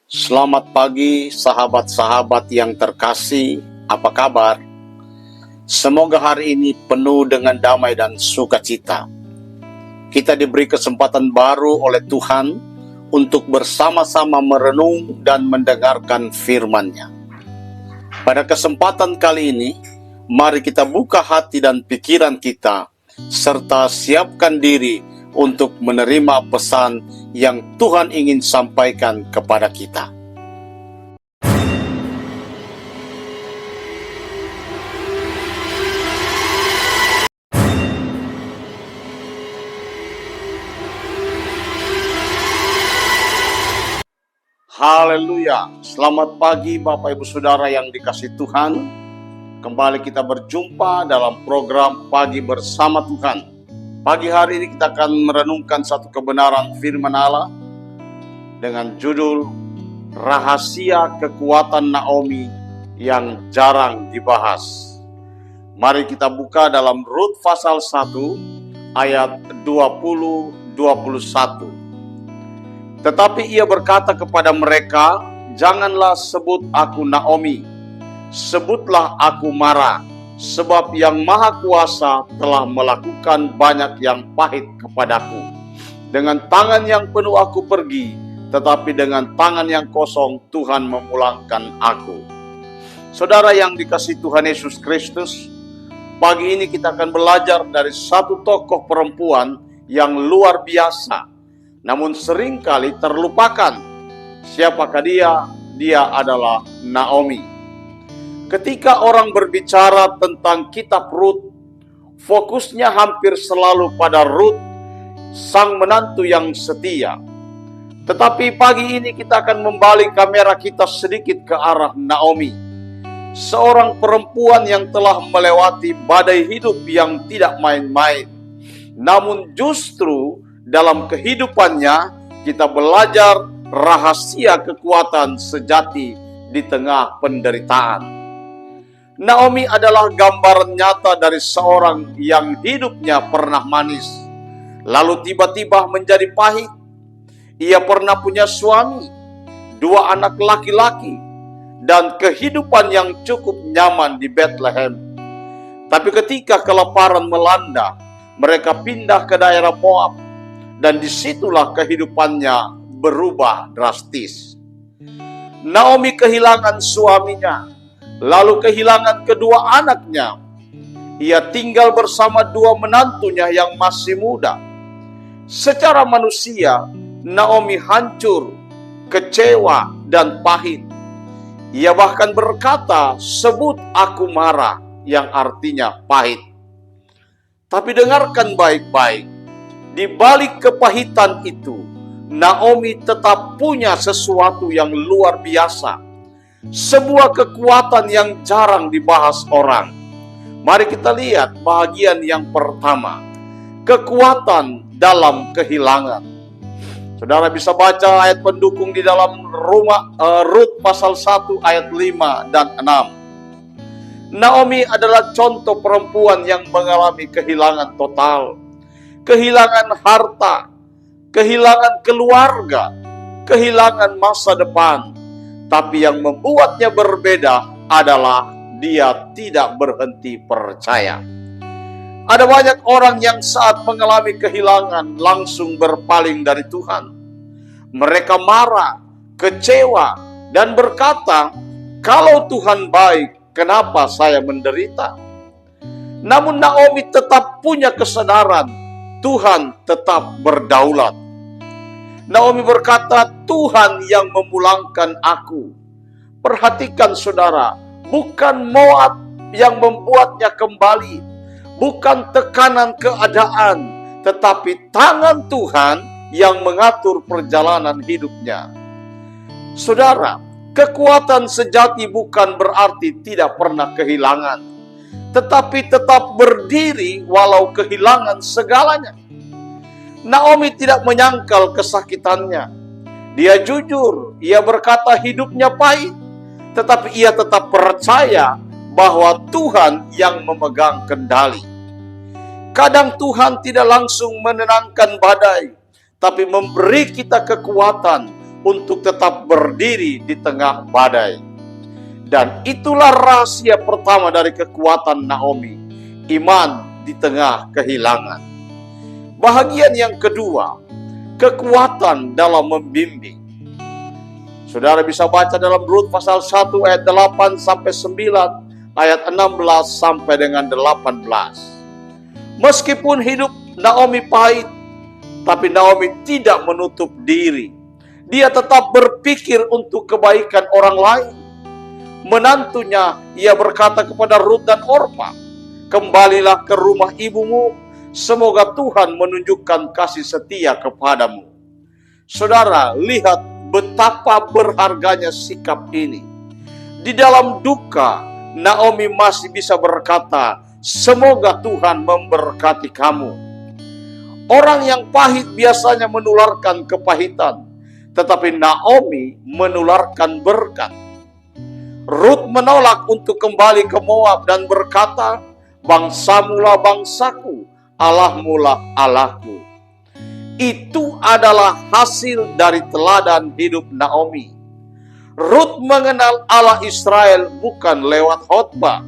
Selamat pagi sahabat-sahabat yang terkasih, apa kabar? Semoga hari ini penuh dengan damai dan sukacita. Kita diberi kesempatan baru oleh Tuhan untuk bersama-sama merenung dan mendengarkan firman-Nya. Pada kesempatan kali ini, mari kita buka hati dan pikiran kita, serta siapkan diri untuk menerima pesan yang Tuhan ingin sampaikan kepada kita. Haleluya. Selamat pagi Bapak Ibu Saudara yang dikasihi Tuhan. Kembali kita berjumpa dalam program Pagi Bersama Tuhan. Pagi hari ini kita akan merenungkan satu kebenaran firman Allah dengan judul Rahasia Kekuatan Naomi yang jarang dibahas. Mari kita buka dalam Rut pasal 1 ayat 20-21. Tetapi ia berkata kepada mereka, "Janganlah sebut aku Naomi, sebutlah aku Mara. Sebab yang Maha Kuasa telah melakukan banyak yang pahit kepadaku. Dengan tangan yang penuh aku pergi, tetapi dengan tangan yang kosong Tuhan memulangkan aku." Saudara yang dikasihi Tuhan Yesus Kristus, pagi ini kita akan belajar dari satu tokoh perempuan yang luar biasa, namun seringkali terlupakan. Siapakah dia? Dia adalah Naomi. Ketika orang berbicara tentang kitab Rut, fokusnya hampir selalu pada Rut, sang menantu yang setia. Tetapi pagi ini kita akan membalik kamera kita sedikit ke arah Naomi, seorang perempuan yang telah melewati badai hidup yang tidak main-main. Namun justru dalam kehidupannya kita belajar rahasia kekuatan sejati di tengah penderitaan. Naomi adalah gambaran nyata dari seorang yang hidupnya pernah manis, lalu tiba-tiba menjadi pahit. Ia pernah punya suami, 2 anak laki-laki, dan kehidupan yang cukup nyaman di Bethlehem. Tapi ketika kelaparan melanda, mereka pindah ke daerah Moab, dan disitulah kehidupannya berubah drastis. Naomi kehilangan suaminya, lalu kehilangan kedua anaknya. Ia tinggal bersama 2 menantunya yang masih muda. Secara manusia, Naomi hancur, kecewa, dan pahit. Ia bahkan berkata, "Sebut aku Mara," yang artinya pahit. Tapi dengarkan baik-baik, di balik kepahitan itu, Naomi tetap punya sesuatu yang luar biasa. Sebuah kekuatan yang jarang dibahas orang. Mari kita lihat bagian yang pertama, kekuatan dalam kehilangan. Saudara bisa baca ayat pendukung di dalam Rut pasal 1 ayat 5 dan 6. Naomi adalah contoh perempuan yang mengalami kehilangan total. Kehilangan harta, kehilangan keluarga, kehilangan masa depan. Tapi yang membuatnya berbeda adalah dia tidak berhenti percaya. Ada banyak orang yang saat mengalami kehilangan langsung berpaling dari Tuhan. Mereka marah, kecewa, dan berkata, "Kalau Tuhan baik, kenapa saya menderita?" Namun Naomi tetap punya kesadaran, Tuhan tetap berdaulat. Naomi berkata, "Tuhan yang memulangkan aku." Perhatikan saudara, bukan Moab yang membuatnya kembali, bukan tekanan keadaan, tetapi tangan Tuhan yang mengatur perjalanan hidupnya. Saudara, kekuatan sejati bukan berarti tidak pernah kehilangan, tetapi tetap berdiri walau kehilangan segalanya. Naomi tidak menyangkal kesakitannya. Dia jujur, ia berkata hidupnya pahit, tetapi ia tetap percaya bahwa Tuhan yang memegang kendali. Kadang Tuhan tidak langsung menenangkan badai, tapi memberi kita kekuatan untuk tetap berdiri di tengah badai. Dan itulah rahasia pertama dari kekuatan Naomi, iman di tengah kehilangan. Bahagian yang kedua, kekuatan dalam membimbing. Saudara bisa baca dalam Rut pasal 1 ayat 8 sampai 9, ayat 16 sampai dengan 18. Meskipun hidup Naomi pahit, tapi Naomi tidak menutup diri. Dia tetap berpikir untuk kebaikan orang lain. Menantunya, ia berkata kepada Rut dan Orpa, "Kembalilah ke rumah ibumu, semoga Tuhan menunjukkan kasih setia kepadamu." Saudara, lihat betapa berharganya sikap ini. Di dalam duka, Naomi masih bisa berkata, "Semoga Tuhan memberkati kamu." Orang yang pahit biasanya menularkan kepahitan, tetapi Naomi menularkan berkat. Rut menolak untuk kembali ke Moab dan berkata, "Bangsamulah bangsaku, Allahmulah Allahku." Itu adalah hasil dari teladan hidup Naomi. Rut mengenal Allah Israel bukan lewat khotbah,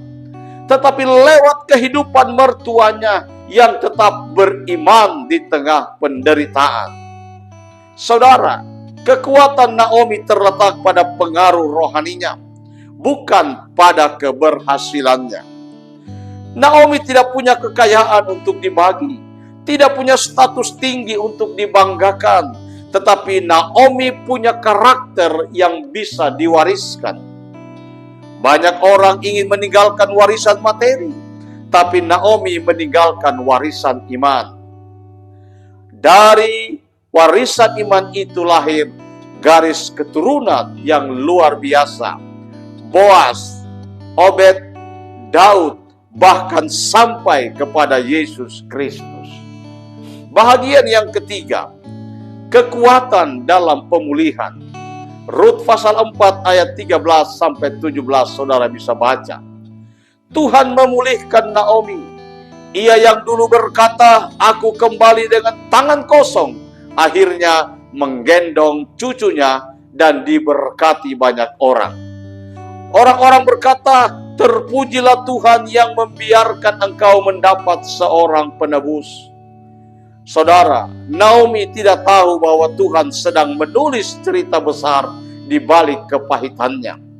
tetapi lewat kehidupan mertuanya yang tetap beriman di tengah penderitaan. Saudara, kekuatan Naomi terletak pada pengaruh rohaninya, bukan pada keberhasilannya. Naomi tidak punya kekayaan untuk dibagi, tidak punya status tinggi untuk dibanggakan, tetapi Naomi punya karakter yang bisa diwariskan. Banyak orang ingin meninggalkan warisan materi, tapi Naomi meninggalkan warisan iman. Dari warisan iman itu lahir garis keturunan yang luar biasa. Boas, Obed, Daud, bahkan sampai kepada Yesus Kristus. Bahagian yang ketiga, kekuatan dalam pemulihan. Rut pasal 4 ayat 13 sampai 17, saudara bisa baca. Tuhan memulihkan Naomi. Ia yang dulu berkata, "Aku kembali dengan tangan kosong," akhirnya menggendong cucunya dan diberkati banyak orang. Orang-orang berkata, "Terpujilah Tuhan yang membiarkan engkau mendapat seorang penebus." Saudara, Naomi tidak tahu bahwa Tuhan sedang menulis cerita besar di balik kepahitannya.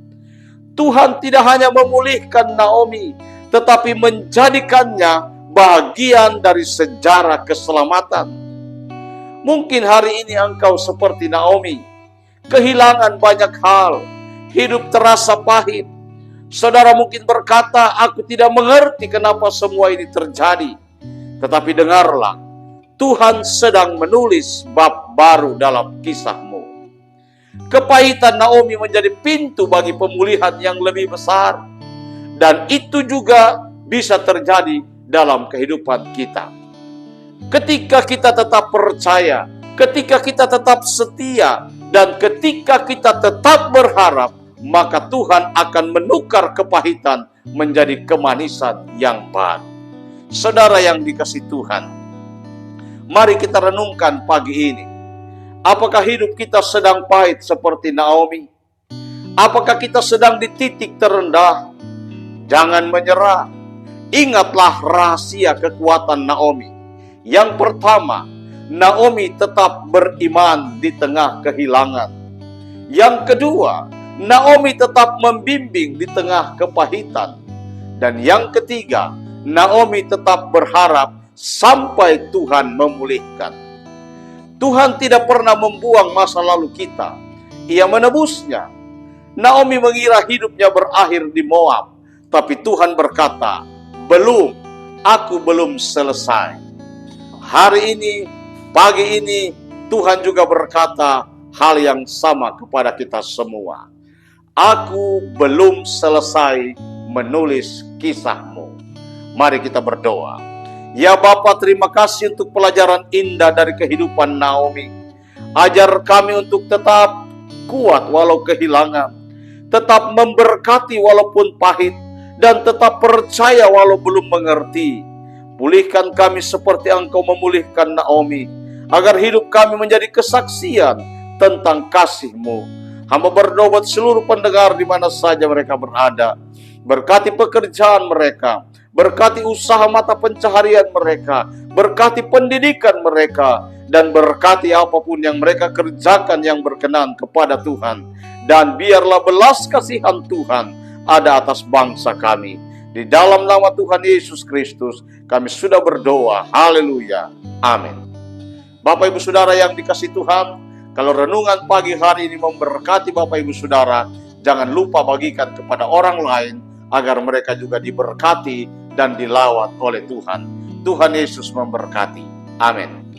Tuhan tidak hanya memulihkan Naomi, tetapi menjadikannya bagian dari sejarah keselamatan. Mungkin hari ini engkau seperti Naomi, kehilangan banyak hal, hidup terasa pahit. Saudara mungkin berkata, "Aku tidak mengerti kenapa semua ini terjadi." Tetapi dengarlah, Tuhan sedang menulis bab baru dalam kisahmu. Kepahitan Naomi menjadi pintu bagi pemulihan yang lebih besar. Dan itu juga bisa terjadi dalam kehidupan kita. Ketika kita tetap percaya, ketika kita tetap setia, dan ketika kita tetap berharap, maka Tuhan akan menukar kepahitan menjadi kemanisan yang baru. Saudara yang dikasihi Tuhan, mari kita renungkan pagi ini. Apakah hidup kita sedang pahit seperti Naomi? Apakah kita sedang di titik terendah? Jangan menyerah. Ingatlah rahasia kekuatan Naomi. Yang pertama, Naomi tetap beriman di tengah kehilangan. Yang kedua, Naomi tetap membimbing di tengah kepahitan. Dan yang ketiga, Naomi tetap berharap sampai Tuhan memulihkan. Tuhan tidak pernah membuang masa lalu kita. Ia menebusnya. Naomi mengira hidupnya berakhir di Moab. Tapi Tuhan berkata, "Belum, aku belum selesai." Hari ini, pagi ini, Tuhan juga berkata hal yang sama kepada kita semua. "Aku belum selesai menulis kisahmu." Mari kita berdoa. Ya Bapa, terima kasih untuk pelajaran indah dari kehidupan Naomi. Ajar kami untuk tetap kuat walau kehilangan, tetap memberkati walaupun pahit, dan tetap percaya walau belum mengerti. Pulihkan kami seperti Engkau memulihkan Naomi, agar hidup kami menjadi kesaksian tentang kasih-Mu. Hamba berdoa buat seluruh pendengar di mana saja mereka berada. Berkati pekerjaan mereka, berkati usaha mata pencaharian mereka, berkati pendidikan mereka, dan berkati apapun yang mereka kerjakan yang berkenan kepada Tuhan. Dan biarlah belas kasihan Tuhan ada atas bangsa kami. Di dalam nama Tuhan Yesus Kristus kami sudah berdoa. Haleluya. Amin. Bapak Ibu Saudara yang dikasihi Tuhan, kalau renungan pagi hari ini memberkati Bapak Ibu Saudara, jangan lupa bagikan kepada orang lain agar mereka juga diberkati dan dilawat oleh Tuhan. Tuhan Yesus memberkati. Amin.